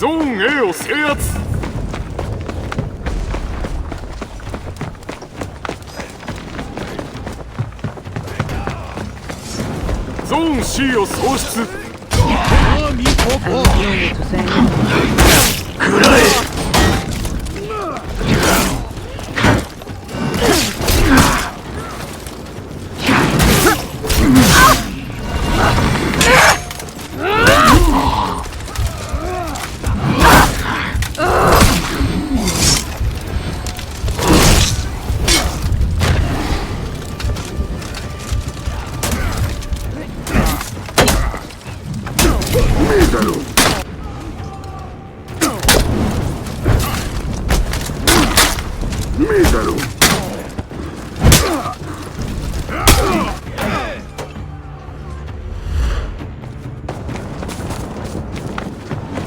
ゾーン A を制圧。ゾーン C を喪失。食らえ。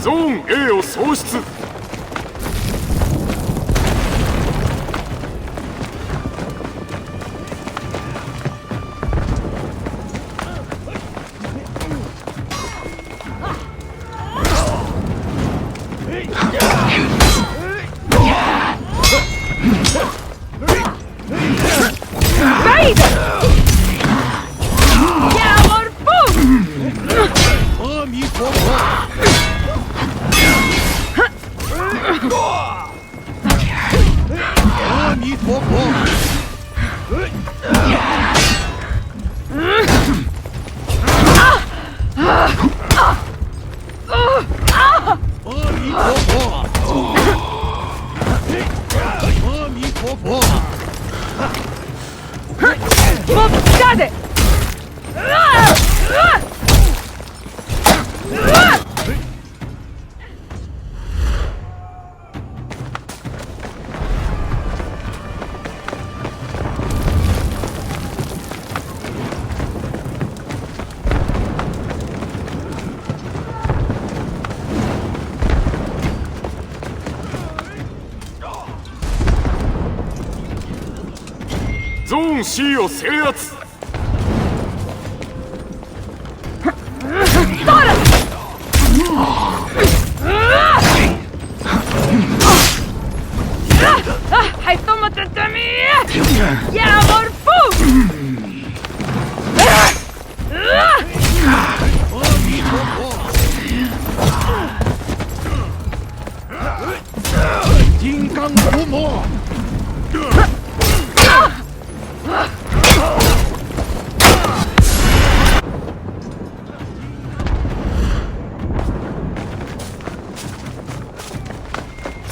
ゾーン A を喪失。ゾーン C を制圧。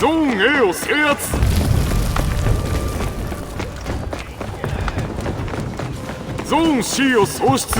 ゾーン A を制圧。ゾーン C を喪失。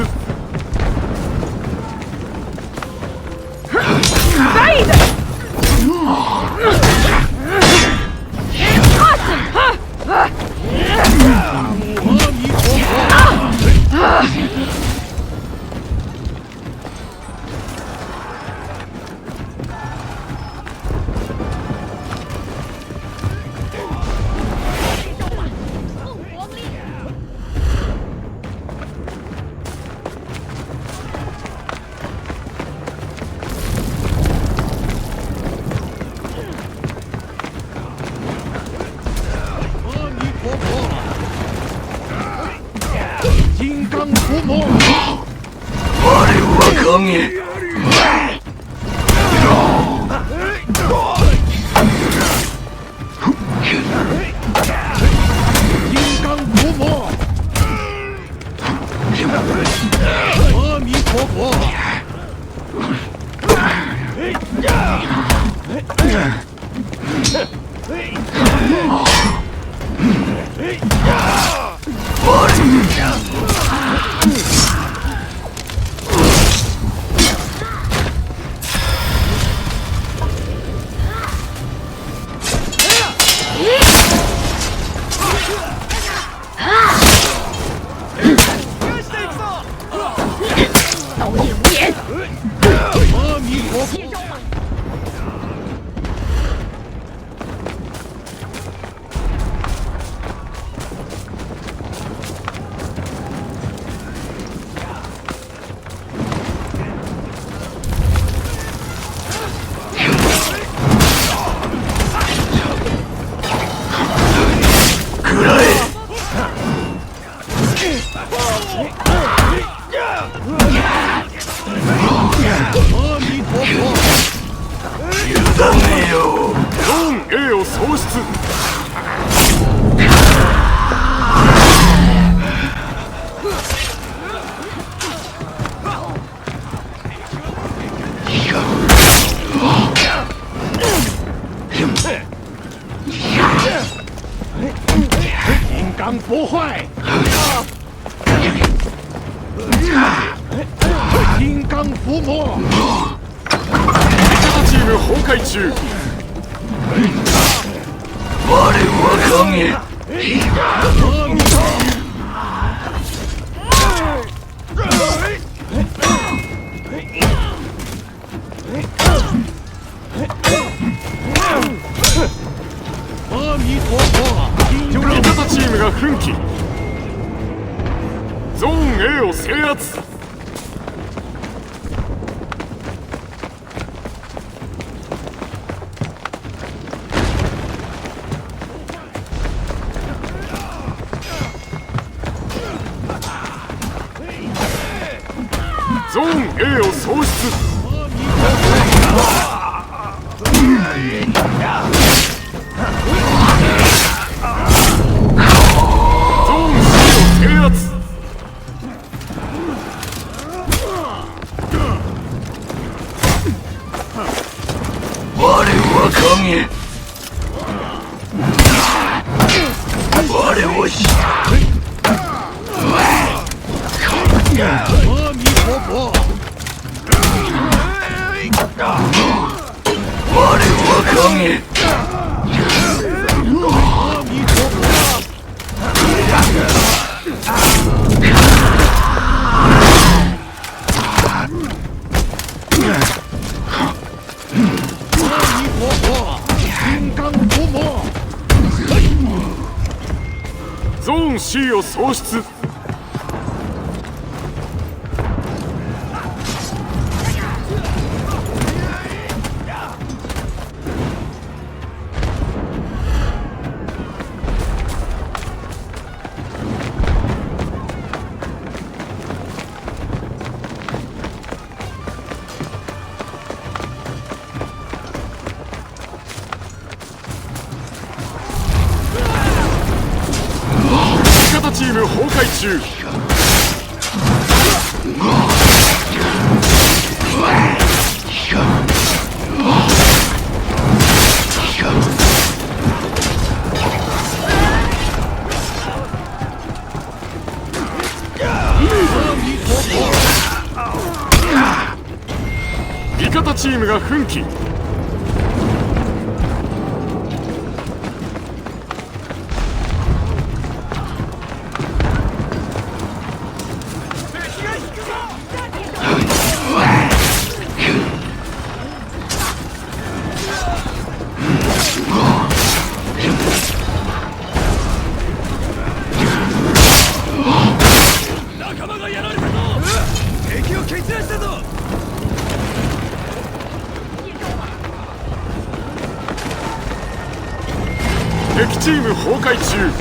だねえよ。ゾーン A を喪失。金刚不坏，金刚伏魔。味方チーム崩壊中。我は影。阿弥陀佛。味方チームが奮起。ゾーン A を制圧。ゾーン A を喪失。ゾーン C を制圧。我は影。我を知る。阿弥陀佛。我は影。阿弥陀佛。金剛伏魔。ゾーン C を喪失。味方チーム崩壊中。味方チームが奮起。仲間がやられたぞ。敵を蹴散らしたぞ。敵チーム崩壊中。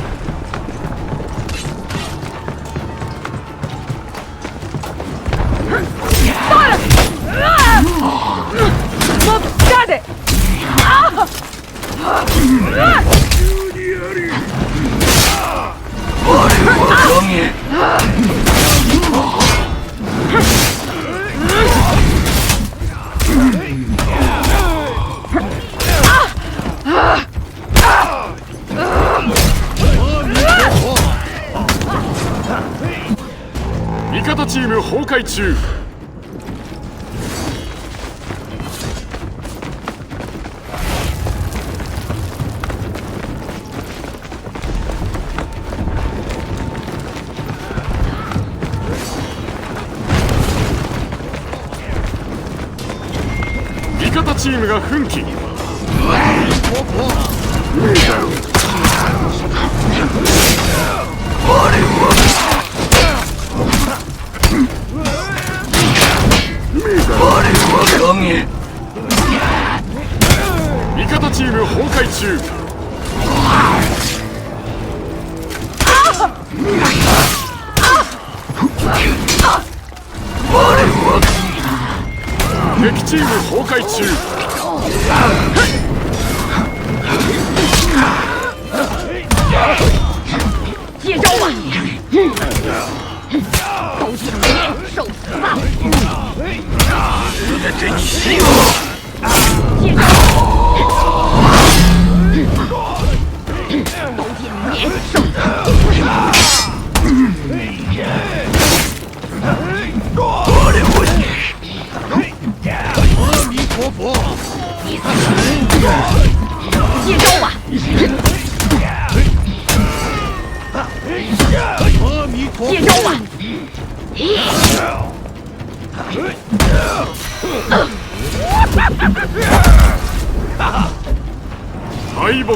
味方チーム崩壊中。味方チームが奮起。味方チーム崩壊中。敵チーム崩壊中。接招吧！都去里面受死吧！全てに死を。接招！都去里面受死！阿弥陀佛，接招吧！阿弥陀佛，接招吧！敗北。